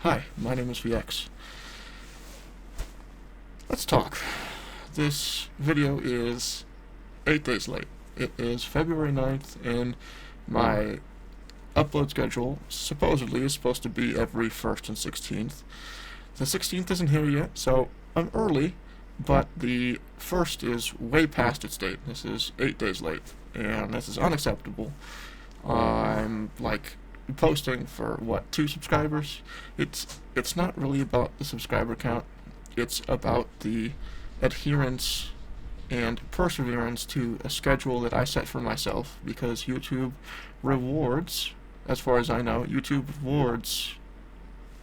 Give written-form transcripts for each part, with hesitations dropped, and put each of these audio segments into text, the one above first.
Hi, my name is VX. Let's talk. This video is 8 days late. It is February 9th, and my upload schedule supposedly is supposed to be every 1st and 16th. The 16th isn't here yet, so I'm early, but the 1st is way past its date. This is 8 days late, and this is unacceptable. I'm like posting for what, 2 subscribers? It's not really about the subscriber count. It's about the adherence and perseverance to a schedule that I set for myself, because YouTube rewards, as far as I know, YouTube rewards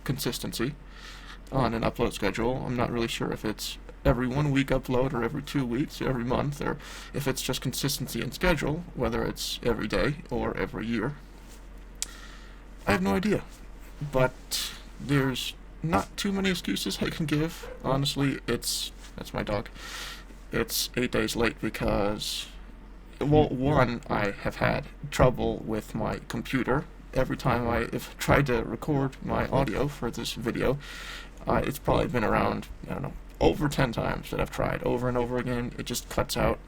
consistency on an upload schedule. I'm not really sure if it's every 1 week upload or every 2 weeks or every month, or if it's just consistency in schedule, whether it's every day or every year. I have no idea, but there's not too many excuses I can give. Honestly, that's my dog. It's 8 days late because, well, one, I have had trouble with my computer. Every time I've tried to record my audio for this video, it's probably been around, I don't know, over 10 times that I've tried over and over again. It just cuts out.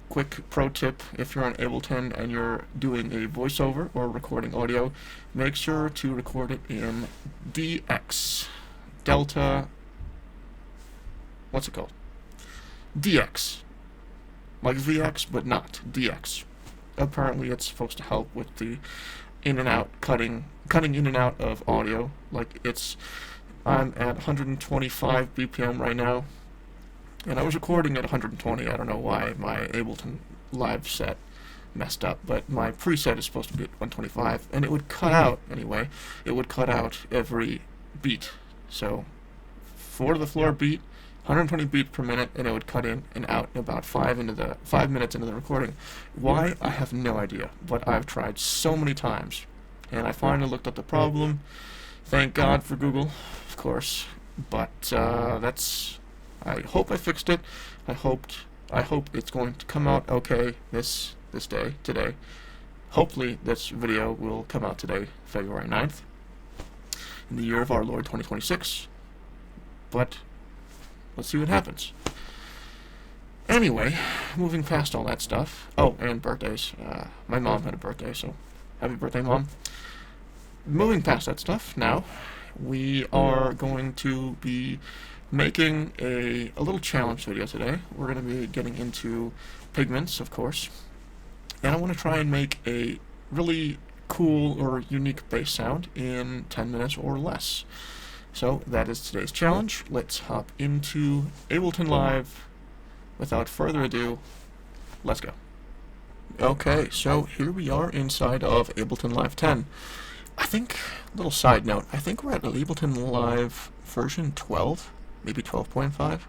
Quick pro tip: if you're on Ableton and you're doing a voiceover or recording audio, make sure to record it in DX. Delta. What's it called? DX. Like VX, but not DX. Apparently, it's supposed to help with the in and out, cutting in and out of audio. I'm at 125 BPM right now, and I was recording at 120. I don't know why my Ableton Live set messed up, but my preset is supposed to be at 125, and it would cut out anyway. It would cut out every beat. So, 4 to the floor beat, 120 beats per minute, and it would cut in and out about 5 minutes into the recording. Why? I have no idea, but I've tried so many times, and I finally looked up the problem. Thank God for Google, of course, but I hope I fixed it. I hope it's going to come out okay today. Hopefully this video will come out today, February 9th, in the year of our Lord 2026. But let's see what happens. Anyway, moving past all that stuff. Oh, and birthdays. My mom had a birthday, so happy birthday, Mom. Moving past that stuff, now we are going to be making a little challenge video today. We're going to be getting into pigments, of course, and I want to try and make a really cool or unique bass sound in 10 minutes or less. So that is today's challenge. Let's hop into Ableton Live. Without further ado, let's go. Okay, so here we are inside of Ableton Live 10. I think, little side note, I think we're at Ableton Live version 12, maybe 12.5.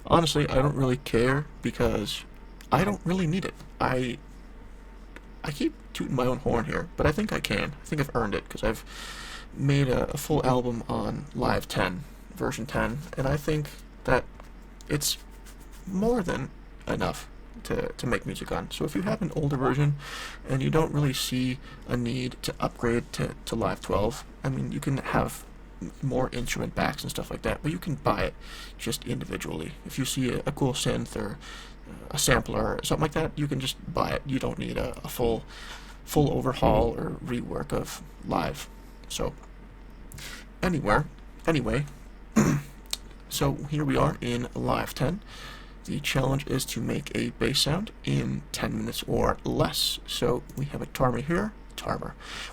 Honestly, I don't really care because I don't really need it. I keep tooting my own horn here, but I think I can. I think I've earned it because I've made a full album on Live 10, version 10, and I think that it's more than enough to make music on. So if you have an older version and you don't really see a need to upgrade to Live 12, I mean, you can have more instrument backs and stuff like that, but you can buy it just individually. If you see a cool synth or a sampler or something like that, you can just buy it. You don't need a full overhaul or rework of Live. So anyway, so here we are in Live 10. The challenge is to make a bass sound in 10 minutes or less. So we have a timer here.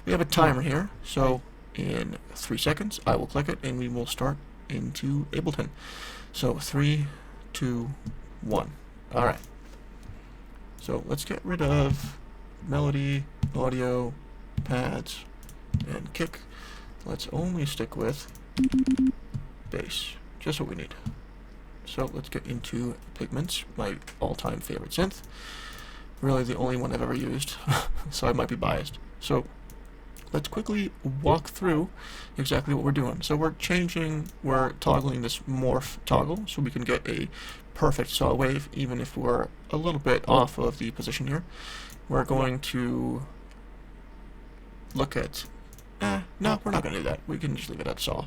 We have a timer here. So in 3 seconds, I will click it and we will start into Ableton. So 3, 2, 1. All right. So let's get rid of melody, audio, pads, and kick. Let's only stick with bass. Just what we need. So let's get into Pigments, my all-time favorite synth. Really the only one I've ever used, so I might be biased. So let's quickly walk through exactly what we're doing. So we're toggling this morph toggle so we can get a perfect saw wave, even if we're a little bit off of the position here. We're going to look at No, we're not going to do that. We can just leave it at saw.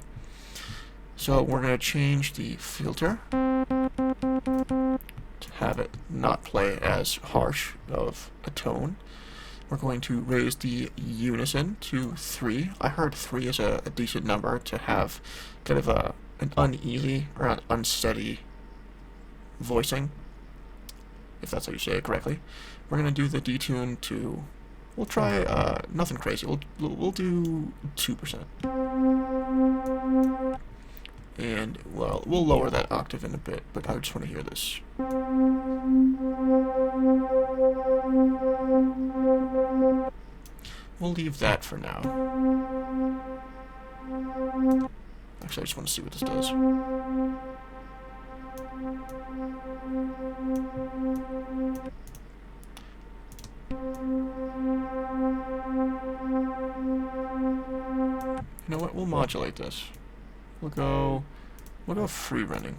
So we're going to change the filter to have it not play as harsh of a tone. We're going to raise the unison to 3. I heard 3 is a decent number to have kind of an uneasy or an unsteady voicing, if that's how you say it correctly. We're going to do the detune to, we'll try nothing crazy. We'll do 2%. And, well, we'll lower that octave in a bit, but I just want to hear this. We'll leave that for now. Actually, I just want to see what this does. You know what? We'll modulate this. We'll go free running.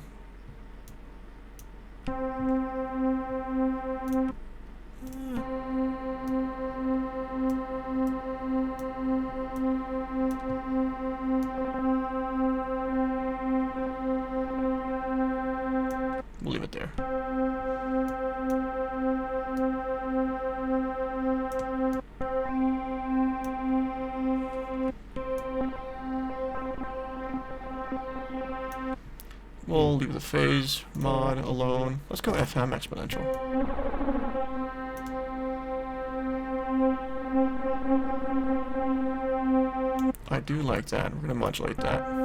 We'll leave it there. We'll leave the phase mod alone. Let's go FM exponential. I do like that. We're going to modulate that.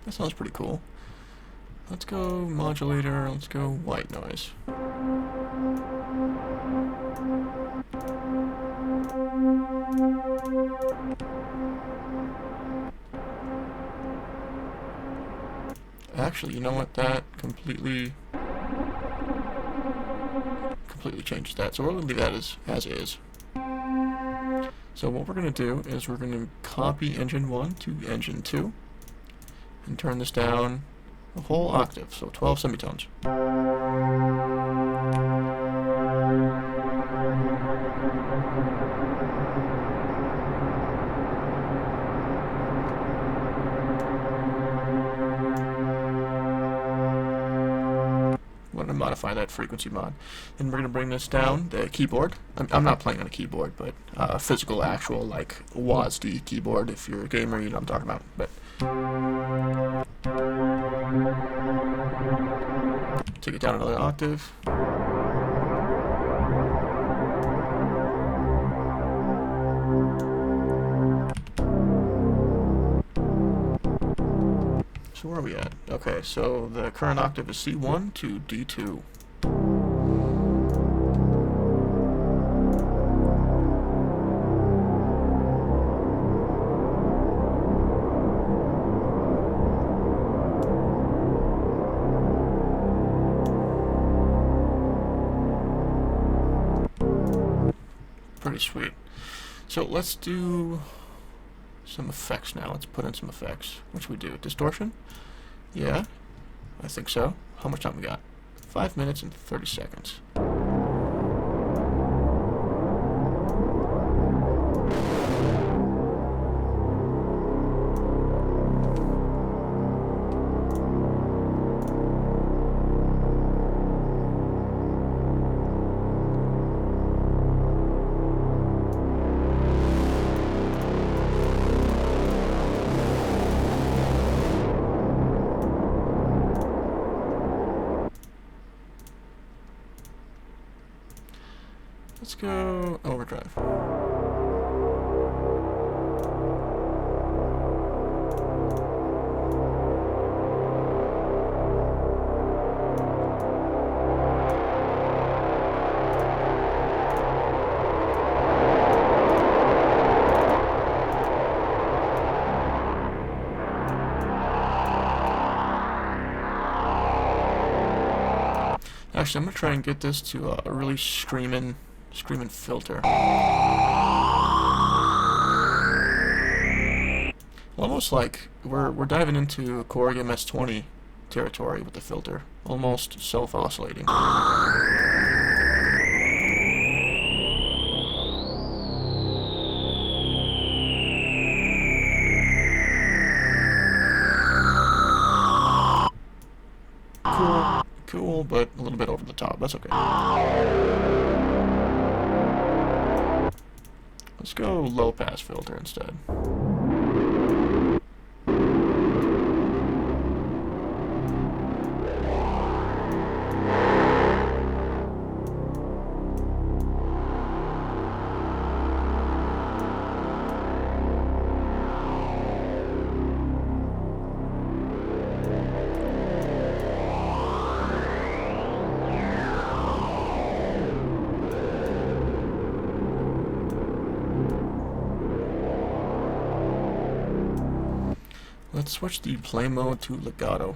That sounds pretty cool. Let's go modulator, let's go white noise. Actually, you know what? That completely changes that. So we're going to leave that as is. So what we're going to do is we're going to copy engine 1 to engine 2 and turn this down a whole octave, so 12 semitones. I'm going to modify that frequency mod. And we're going to bring this down, the keyboard. I'm not playing on a keyboard, but physical, actual, like WASD keyboard. If you're a gamer, you know what I'm talking about. But take it down another octave. So where are we at? Okay, so the current octave is C1 to D2. Pretty sweet. So let's do some effects now. Let's put in some effects. What should we do? Distortion? Yeah, I think so. How much time we got? 5 minutes and 30 seconds. Let's go overdrive. Actually, I'm gonna try and get this to a really screaming filter. Almost like we're diving into Core EMS-20 territory with the filter. Almost self-oscillating. Cool, but a little bit over the top. That's okay. Let's go low pass filter instead. Let's switch the play mode to legato.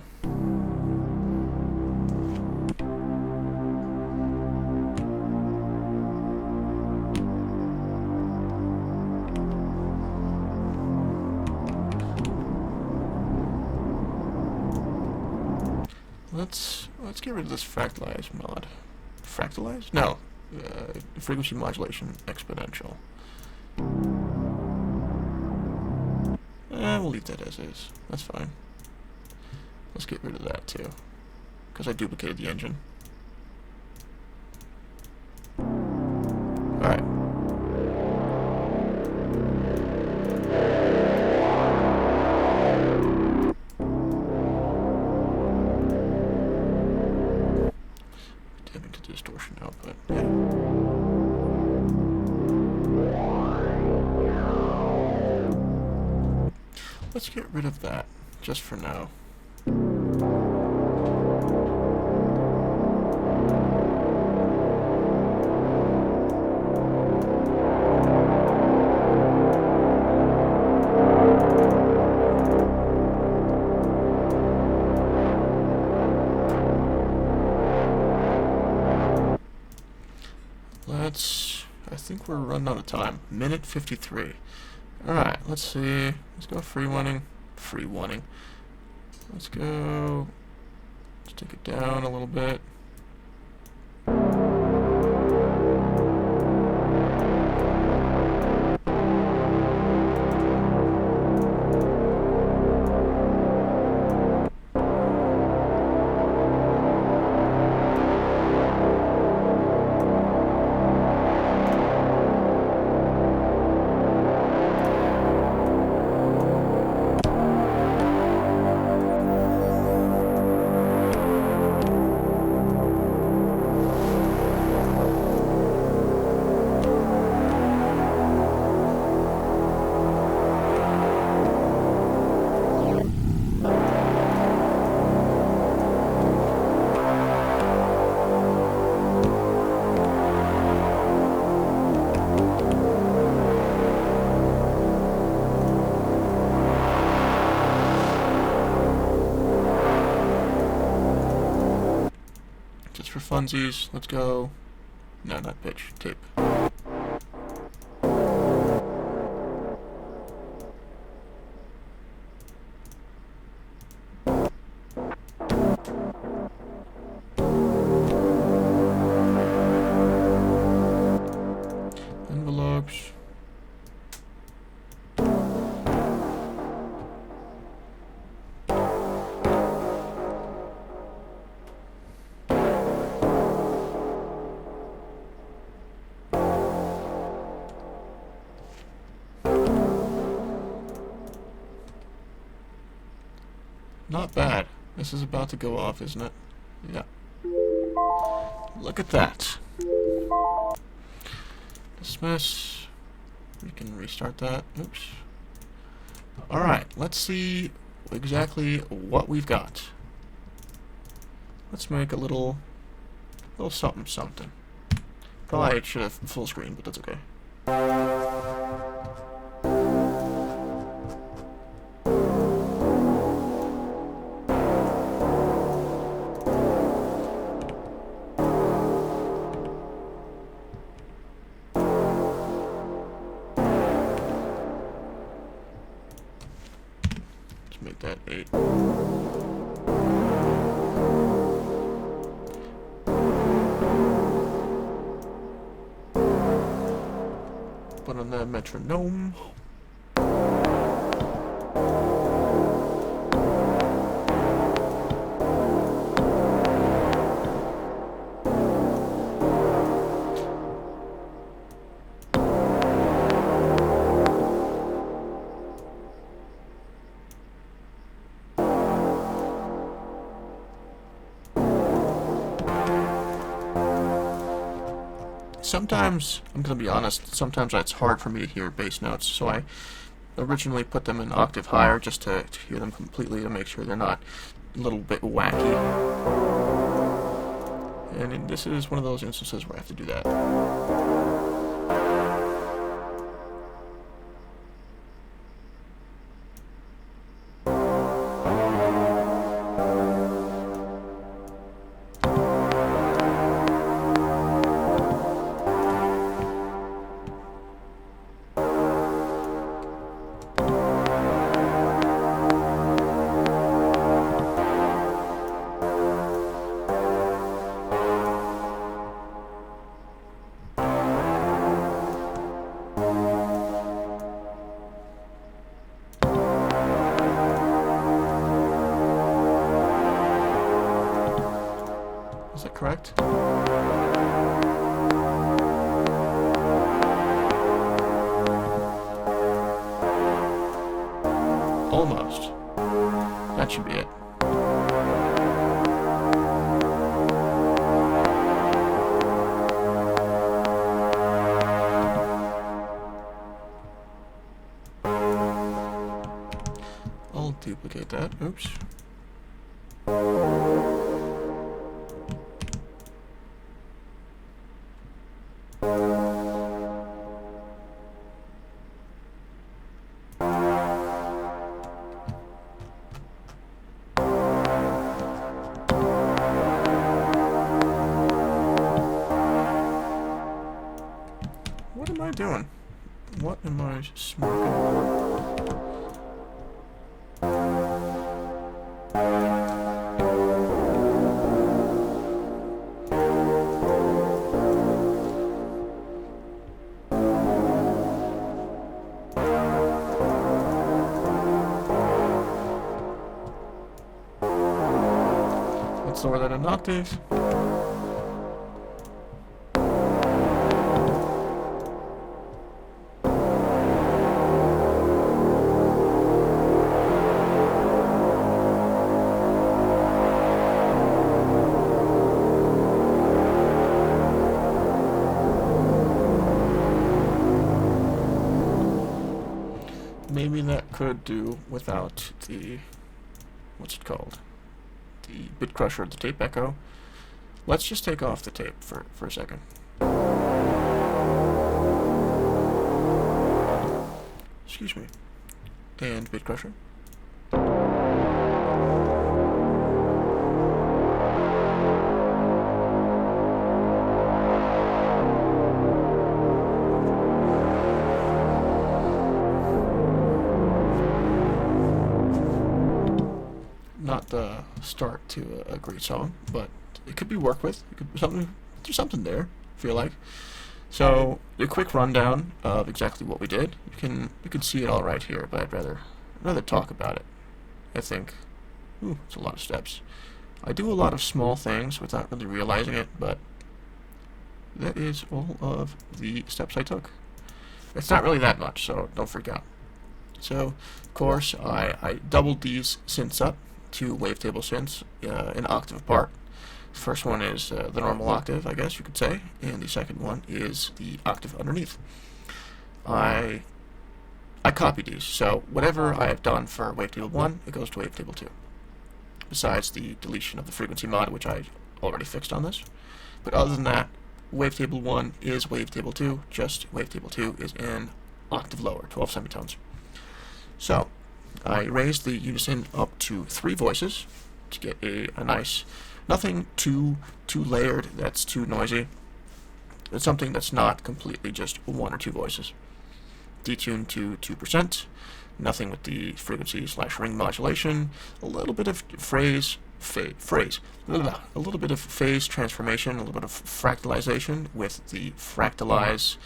Let's get rid of this fractalize mod. Fractalize? No. Frequency modulation exponential. We'll leave that as is. That's fine. Let's get rid of that too, because I duplicated the engine. Alright. Dipping to distortion output. Yeah. Let's get rid of that, just for now. I think we're running out of time. Minute 53. Alright, let's see. Let's go free running. Let's go. Let's take it down a little bit. For funsies, let's go. No, not pitch, tape. Envelopes. Not bad. This is about to go off, isn't it? Yeah. Look at that. Dismiss. We can restart that. Oops. Alright, let's see exactly what we've got. Let's make a little something something. Probably should have full screen, but that's okay. Let's make that 8. Put on the metronome. Sometimes, I'm going to be honest, sometimes it's hard for me to hear bass notes, so I originally put them an octave higher just to hear them completely, to make sure they're not a little bit wacky. And this is one of those instances where I have to do that. Is that correct? Almost. That should be it. I'll duplicate that. Oops. What am I doing? What am I smoking? Let's lower that an octave. Maybe that could do without the, what's it called? The bit crusher, the tape echo. Let's just take off the tape for a second. Excuse me. And bit crusher. Not the start to a great song, but it could be worked with. It could be something. There's something there, I feel like. So a quick rundown of exactly what we did. You can see it all right here, but I'd rather talk about it. I think. Ooh, it's a lot of steps. I do a lot of small things without really realizing it, but that is all of the steps I took. It's not really that much, so don't freak out. So, of course, I doubled these synths up to wavetable synths, an octave apart. The first one is the normal octave, I guess you could say, and the second one is the octave underneath. I copied these, so whatever I have done for wavetable 1, it goes to wavetable 2. Besides the deletion of the frequency mod, which I already fixed on this. But other than that, wavetable 1 is wavetable 2, just wavetable 2 is an octave lower, 12 semitones. So, I raised the unison up to 3 voices to get a nice, nothing too layered that's too noisy. It's something that's not completely just 1 or 2 voices. detune to 2%. Nothing with the frequency/ring modulation. A little bit of a little bit of phase transformation, a little bit of fractalization with the fractalize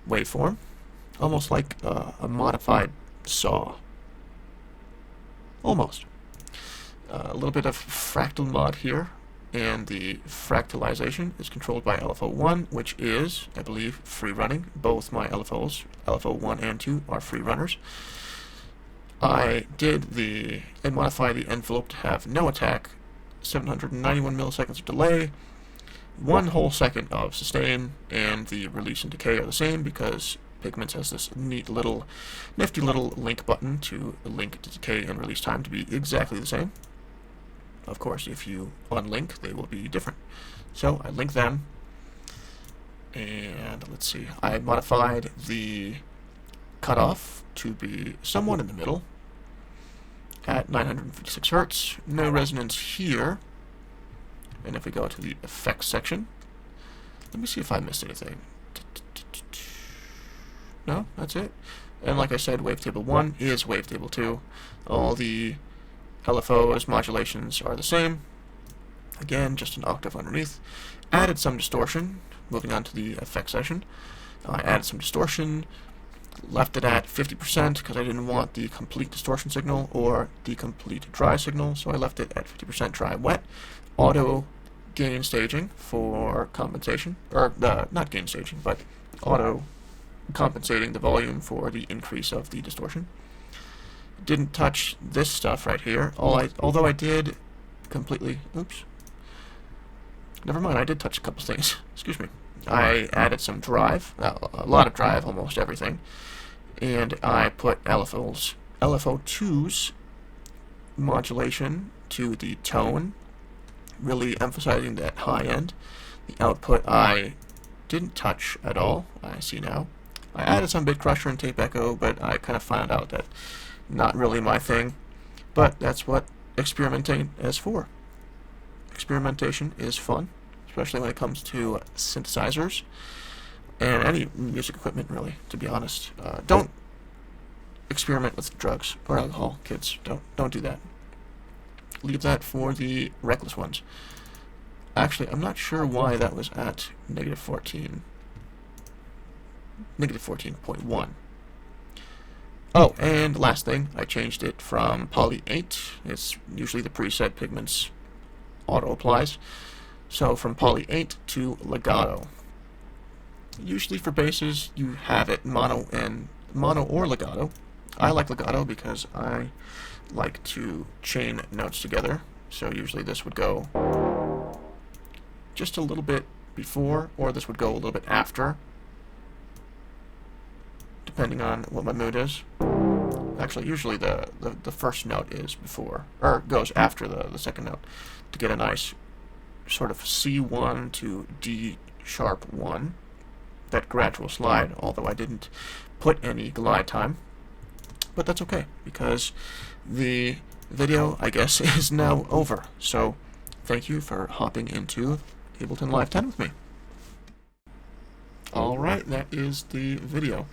waveform, almost like a modified saw. Almost. A little bit of fractal mod here, and the fractalization is controlled by LFO1, which is, I believe, free running. Both my LFOs, LFO1 and 2, are free runners. I modify the envelope to have no attack, 791 milliseconds of delay, 1 whole second of sustain, and the release and decay are the same because Pigments has this nifty little link button to link to decay and release time to be exactly the same. Of course, if you unlink, they will be different. So I link them, and let's see, I modified the cutoff to be somewhat in the middle at 956 Hertz. No resonance here. And if we go to the effects section, let me see if I missed anything. No, that's it. And like I said, wavetable 1 is wavetable 2. All the LFOs, modulations are the same. Again, just an octave underneath. Added some distortion. Moving on to the effects section. I added some distortion. Left it at 50% because I didn't want the complete distortion signal or the complete dry signal, so I left it at 50% dry wet. Auto gain staging for compensation, or not gain staging, but auto compensating the volume for the increase of the distortion. Didn't touch this stuff right here, although I did completely, oops, never mind, I did touch a couple things, excuse me. I added some drive, a lot of drive, almost everything, and I put LFO2's modulation to the tone, really emphasizing that high end. The output I didn't touch at all, I see now. I added some bit crusher and tape echo, but I kind of found out that not really my thing, but that's what experimenting is for. Experimentation is fun, especially when it comes to synthesizers and any music equipment, really, to be honest. Don't experiment with drugs or alcohol, kids. Don't do that. Leave that for the reckless ones. Actually, I'm not sure why that was at -14. -14.1. Oh, and last thing, I changed it from Poly 8. It's usually the preset Pigments auto applies. So from Poly 8 to legato. Usually for basses, you have it mono or legato. I like legato because I like to chain notes together. So usually this would go just a little bit before, or this would go a little bit after, depending on what my mood is. Actually, usually the first note is before, or goes after the second note, to get a nice sort of C1 to D sharp 1, that gradual slide, although I didn't put any glide time. But that's okay, because the video, I guess, is now over. So, thank you for hopping into Ableton Live 10 with me. Alright, that is the video.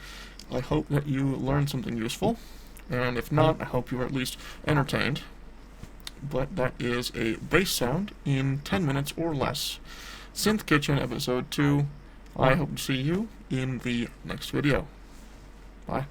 I hope that you learned something useful, and if not, I hope you were at least entertained. But that is a bass sound in 10 minutes or less. Synth Kitchen episode 2. I hope to see you in the next video. Bye.